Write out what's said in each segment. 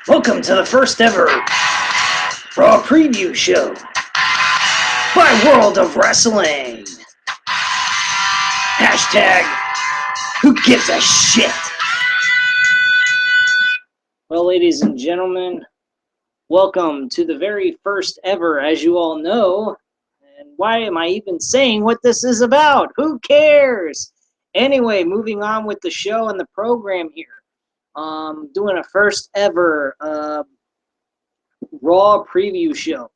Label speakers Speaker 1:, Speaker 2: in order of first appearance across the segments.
Speaker 1: Welcome to the first ever Raw preview show by World of Wrestling. Hashtag who gives a shit? Well, ladies and gentlemen, welcome to the very first ever, as you all know. And why am I even saying what this is about? Who cares? Anyway, moving on with the show and the program here. Doing a first ever Raw preview show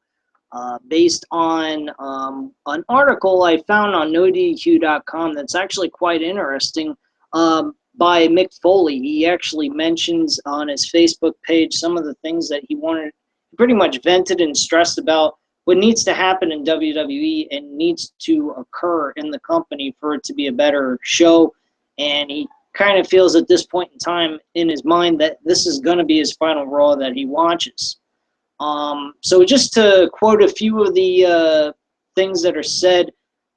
Speaker 1: based on an article I found on NoDQ.com that's actually quite interesting by Mick Foley. He actually mentions on his Facebook page some of the things that he wanted, pretty much vented and stressed about what needs to happen in WWE and needs to occur in the company for it to be a better show. And he kind of feels at this point in time in his mind that this is going to be his final Raw that he watches. So just to quote a few of the things that are said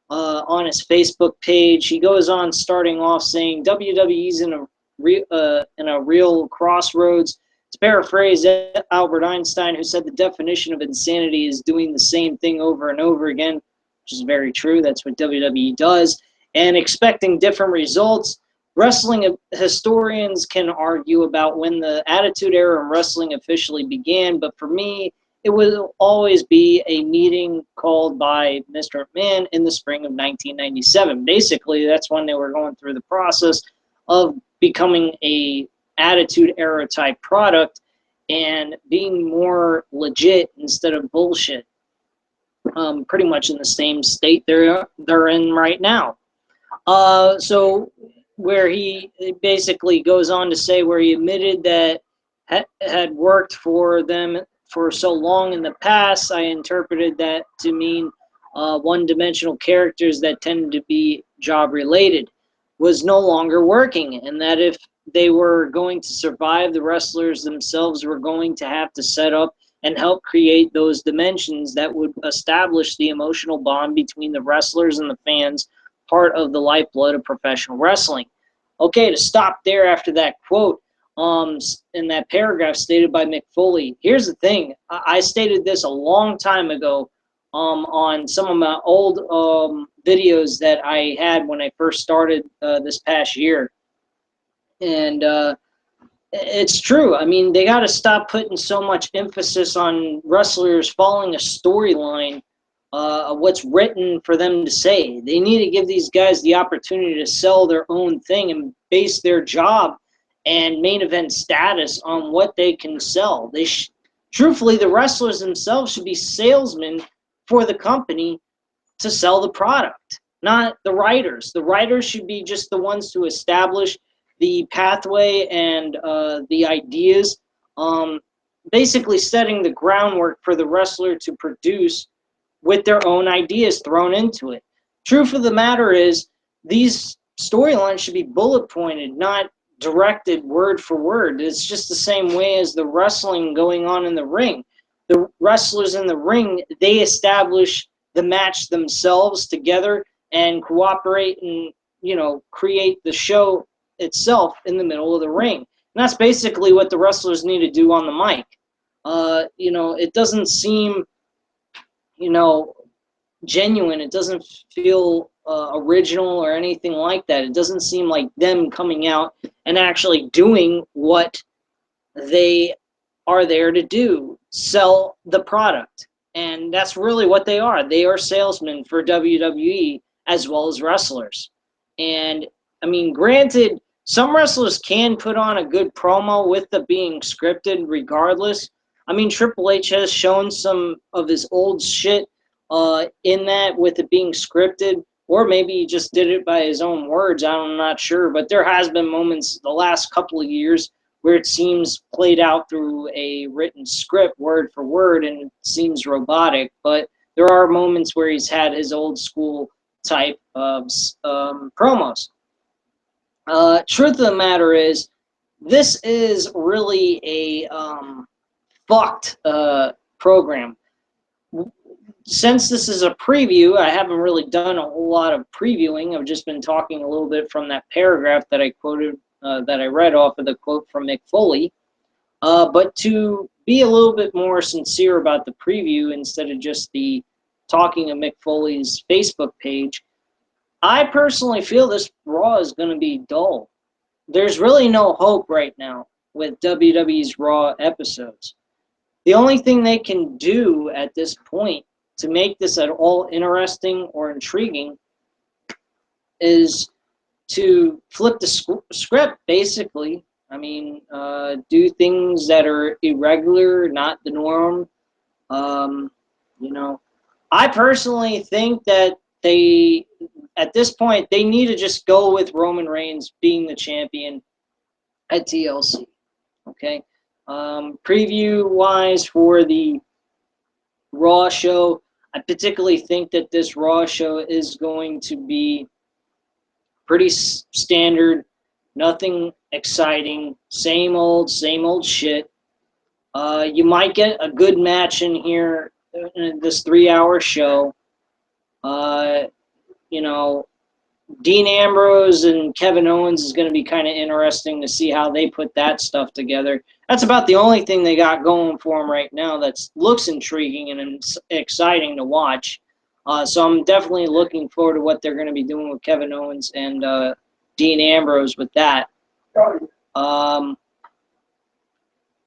Speaker 1: on his Facebook page, he goes on starting off saying WWE's in a real crossroads. To paraphrase Albert Einstein, who said the definition of insanity is doing the same thing over and over again, which is very true. That's what WWE does, and expecting different results. Wrestling historians can argue about when the Attitude Era in wrestling officially began, but for me, it will always be a meeting called by Mr. McMahon in the spring of 1997. Basically, that's when they were going through the process of becoming a Attitude Era type product and being more legit instead of bullshit. Pretty much in the same state they're in right now. So where he basically goes on to say where he admitted that had worked for them for so long in the past, I interpreted that to mean one-dimensional characters that tended to be job-related was no longer working, and that if they were going to survive, the wrestlers themselves were going to have to set up and help create those dimensions that would establish the emotional bond between the wrestlers and the fans, part of the lifeblood of professional wrestling. Okay, to stop there after that quote, in that paragraph stated by Mick Foley, here's the thing. I stated this a long time ago on some of my old videos that I had when I first started this past year. And it's true. I mean, they got to stop putting so much emphasis on wrestlers following a storyline of what's written for them to say. They need to give these guys the opportunity to sell their own thing and base their job and main event status on what they can sell. Truthfully, the wrestlers themselves should be salesmen for the company to sell the product, not the writers. The writers should be just the ones to establish the pathway and the ideas, basically setting the groundwork for the wrestler to produce with their own ideas thrown into it. Truth of the matter is, these storylines should be bullet pointed, not directed word for word. It's just the same way as the wrestling going on in the ring. The wrestlers in the ring, they establish the match themselves together and cooperate and, create the show itself in the middle of the ring. And that's basically what the wrestlers need to do on the mic. It doesn't seem genuine. It doesn't feel original or anything like that. It doesn't seem like them coming out and actually doing what they are there to do, sell the product. And that's really what they are. They are salesmen for WWE as well as wrestlers. And, I mean, granted, some wrestlers can put on a good promo with the being scripted regardless. I mean, Triple H has shown some of his old shit in that with it being scripted, or maybe he just did it by his own words. I'm not sure, but there has been moments the last couple of years where it seems played out through a written script, word for word, and it seems robotic. But there are moments where he's had his old school type of promos. Truth of the matter is, this is really a fucked program. Since this is a preview, I haven't really done a whole lot of previewing. I've just been talking a little bit from that paragraph that I quoted, that I read off of the quote from Mick Foley. But to be a little bit more sincere about the preview instead of just the talking of Mick Foley's Facebook page, I personally feel this Raw is going to be dull. There's really no hope right now with WWE's Raw episodes. The only thing they can do at this point to make this at all interesting or intriguing is to flip the script, basically. I mean, do things that are irregular, not the norm. You know, I personally think that they, at this point, they need to just go with Roman Reigns being the champion at TLC. Okay. Preview-wise for the Raw show, I particularly think that this Raw show is going to be pretty standard, nothing exciting, same old shit. You might get a good match in here in this 3-hour show. You know, Dean Ambrose and Kevin Owens is going to be kind of interesting to see how they put that stuff together. That's about the only thing they got going for them right now that looks intriguing and exciting to watch. So I'm definitely looking forward to what they're going to be doing with Kevin Owens and Dean Ambrose with that.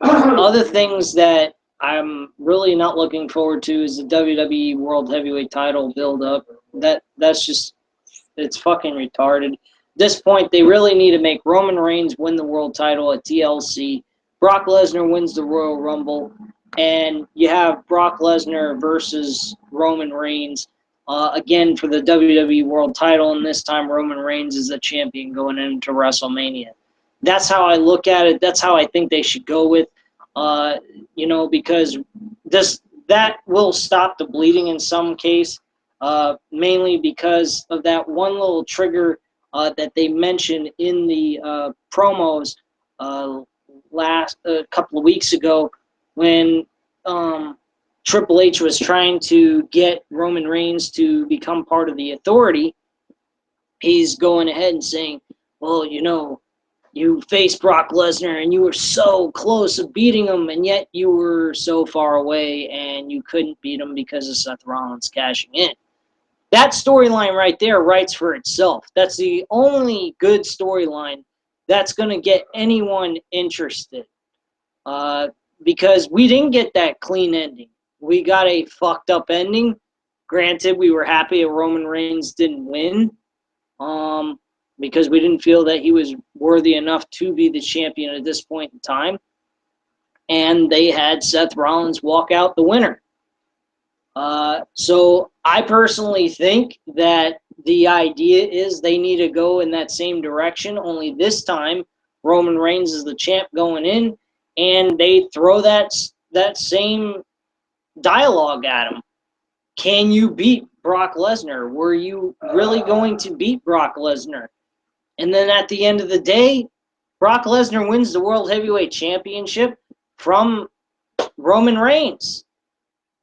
Speaker 1: Other things that I'm really not looking forward to is the WWE World Heavyweight title build-up. That's just, it's fucking retarded. At this point, they really need to make Roman Reigns win the world title at TLC. Brock Lesnar wins the Royal Rumble. And you have Brock Lesnar versus Roman Reigns, again, for the WWE World title. And this time, Roman Reigns is the champion going into WrestleMania. That's how I look at it. That's how I think they should go with, you know, because that will stop the bleeding in some case. Mainly because of that one little trigger that they mentioned in the promos last couple of weeks ago when Triple H was trying to get Roman Reigns to become part of the Authority. He's going ahead and saying, well, you know, you faced Brock Lesnar and you were so close of beating him, and yet you were so far away and you couldn't beat him because of Seth Rollins cashing in. That storyline right there writes for itself. That's the only good storyline that's going to get anyone interested. Because we didn't get that clean ending. We got a fucked up ending. Granted, we were happy that Roman Reigns didn't win. Because we didn't feel that he was worthy enough to be the champion at this point in time. And they had Seth Rollins walk out the winner. So I personally think that the idea is they need to go in that same direction, only this time Roman Reigns is the champ going in, and they throw that same dialogue at him. Can you beat Brock Lesnar? Were you really going to beat Brock Lesnar? And then at the end of the day, Brock Lesnar wins the World Heavyweight Championship from Roman Reigns.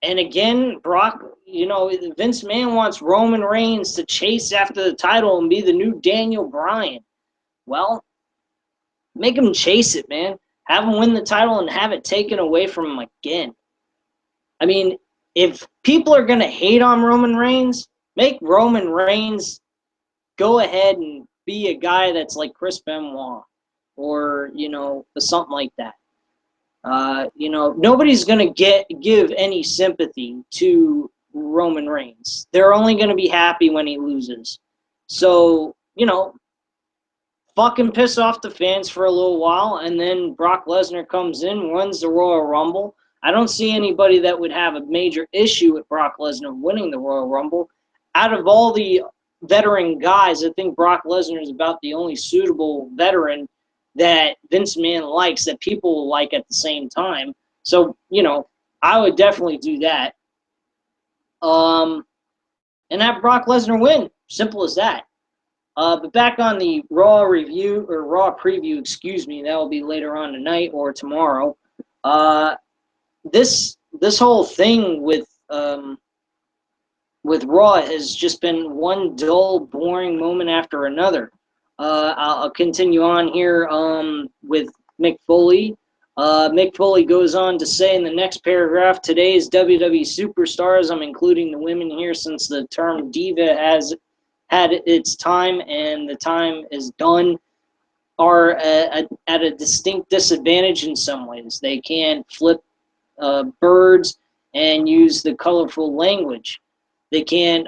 Speaker 1: And again, Brock, you know, Vince McMahon wants Roman Reigns to chase after the title and be the new Daniel Bryan. Well, make him chase it, man. Have him win the title and have it taken away from him again. I mean, if people are going to hate on Roman Reigns, make Roman Reigns go ahead and be a guy that's like Chris Benoit or, you know, something like that. You know, nobody's going to give any sympathy to Roman Reigns. They're only going to be happy when he loses. So, you know, fucking piss off the fans for a little while, and then Brock Lesnar comes in, wins the Royal Rumble. I don't see anybody that would have a major issue with Brock Lesnar winning the Royal Rumble. Out of all the veteran guys, I think Brock Lesnar is about the only suitable veteran that Vince McMahon likes, that people will like at the same time. So, you know, I would definitely do that. And have Brock Lesnar win. Simple as that. But back on the Raw review, or Raw preview, excuse me, that will be later on tonight or tomorrow. This whole thing with Raw has just been one dull, boring moment after another. I'll continue on here with Mick Foley. Mick Foley goes on to say in the next paragraph, today's WWE superstars, I'm including the women here since the term diva has had its time and the time is done, are at a distinct disadvantage in some ways. They can't flip birds and use the colorful language. They can't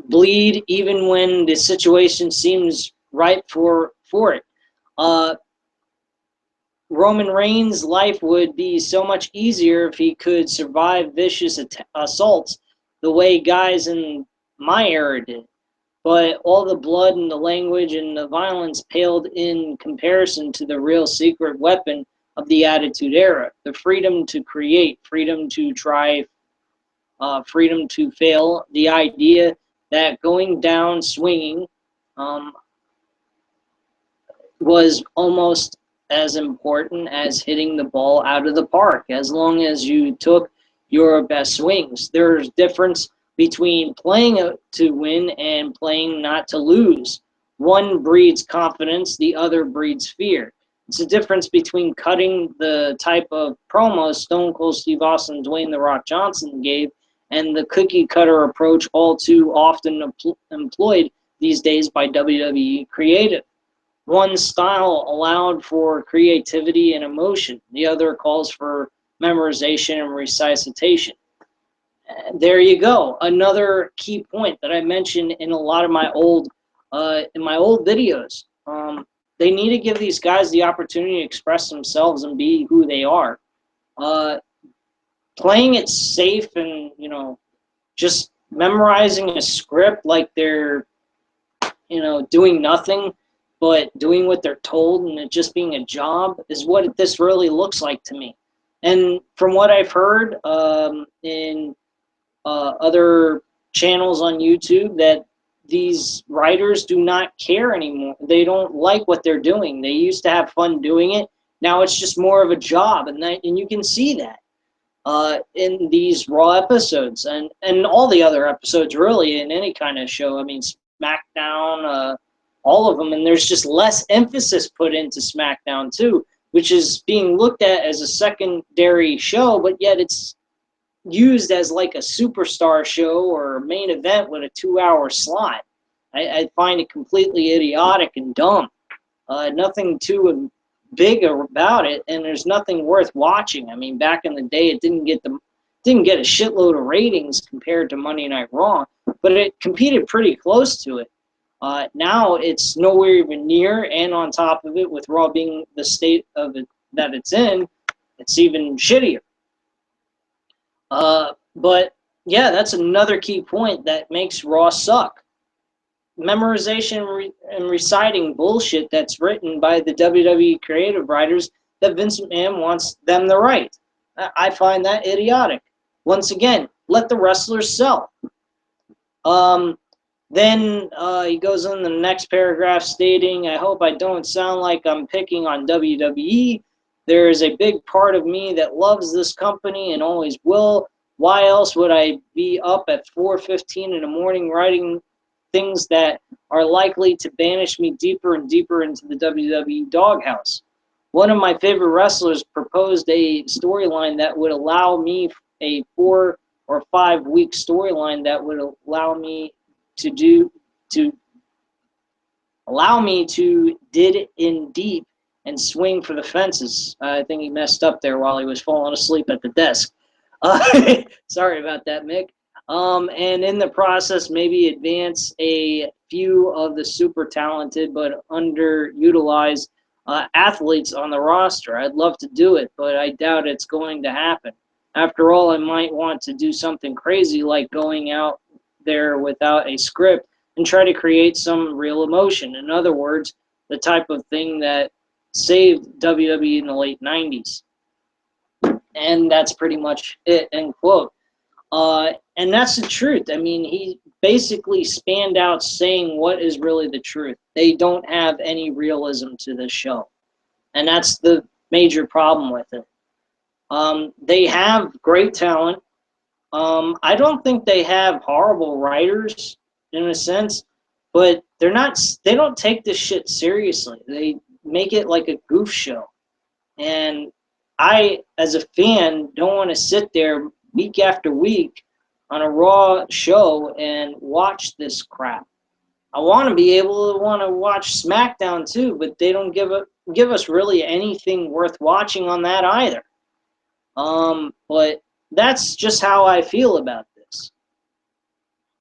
Speaker 1: bleed even when the situation seems right for it. Roman Reigns' life would be so much easier if he could survive vicious assaults the way guys in my era did. But all the blood and the language and the violence paled in comparison to the real secret weapon of the Attitude Era. The freedom to create, freedom to try, freedom to fail. The idea that going down swinging was almost as important as hitting the ball out of the park, as long as you took your best swings. There's difference between playing to win and playing not to lose. One breeds confidence, the other breeds fear. It's a difference between cutting the type of promo Stone Cold Steve Austin, Dwayne "The Rock" Johnson gave, and the cookie cutter approach all too often employed these days by WWE Creative. One style allowed for creativity and emotion. The other calls for memorization and recitation. There you go. Another key point that I mentioned in a lot of my old videos. They need to give these guys the opportunity to express themselves and be who they are. Playing it safe and just memorizing a script like they're doing nothing but doing what they're told and it just being a job is what this really looks like to me. And from what I've heard in other channels on YouTube, that these writers do not care anymore. They don't like what they're doing. They used to have fun doing it. Now it's just more of a job, and you can see that in these Raw episodes and all the other episodes, really, in any kind of show. I mean, SmackDown, all of them, and there's just less emphasis put into SmackDown too, which is being looked at as a secondary show, but yet it's used as like a superstar show or a main event with a 2-hour slot. I find it completely idiotic and dumb. Nothing too big about it, and there's nothing worth watching. I mean, back in the day, it didn't get a shitload of ratings compared to Monday Night Raw, but it competed pretty close to it. Now it's nowhere even near, and on top of it, with Raw being the state of it that it's in, it's even shittier. But yeah, that's another key point that makes Raw suck. Memorization and reciting bullshit that's written by the WWE creative writers that Vince McMahon wants them to write. I find that idiotic. Once again, let the wrestlers sell. Then he goes in the next paragraph stating, I hope I don't sound like I'm picking on WWE. There is a big part of me that loves this company and always will. Why else would I be up at 4:15 in the morning writing things that are likely to banish me deeper and deeper into the WWE doghouse? One of my favorite wrestlers proposed a storyline that would allow me a 4 or 5 week storyline that would allow me to dig in deep and swing for the fences. I think he messed up there while he was falling asleep at the desk. Sorry about that, Mick. And in the process, maybe advance a few of the super talented but underutilized athletes on the roster. I'd love to do it, but I doubt it's going to happen. After all, I might want to do something crazy like going out there without a script and try to create some real emotion. In other words, the type of thing that saved WWE in the late 90s. And that's pretty much it, end quote. And that's the truth. I mean, he basically spanned out saying what is really the truth. They don't have any realism to this show. And that's the major problem with it. They have great talent. I don't think they have horrible writers in a sense, but they don't take this shit seriously. They make it like a goof show. And I, as a fan, don't want to sit there week after week on a Raw show and watch this crap. I want to be able to want to watch SmackDown too, but they don't give us really anything worth watching on that either. But that's just how I feel about this.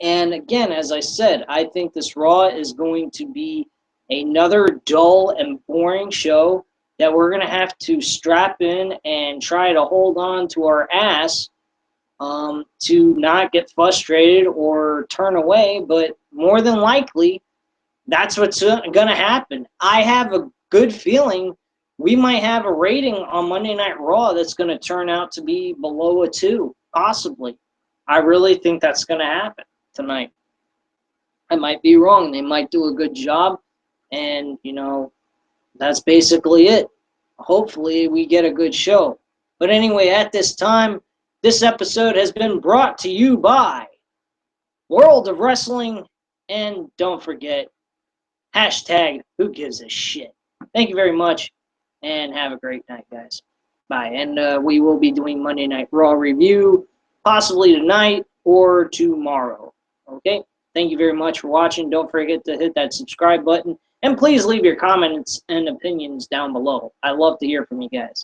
Speaker 1: And again, as I said, I think this Raw is going to be another dull and boring show that we're going to have to strap in and try to hold on to our ass to not get frustrated or turn away. But more than likely, that's what's going to happen. I have a good feeling we might have a rating on Monday Night Raw that's going to turn out to be below a 2, possibly. I really think that's going to happen tonight. I might be wrong. They might do a good job, and, you know, that's basically it. Hopefully we get a good show. But anyway, at this time, this episode has been brought to you by World of Wrestling, and don't forget, hashtag who gives a shit. Thank you very much, and have a great night, guys. Bye. And we will be doing Monday Night Raw review, possibly tonight or tomorrow. Okay? Thank you very much for watching. Don't forget to hit that subscribe button. And please leave your comments and opinions down below. I love to hear from you guys.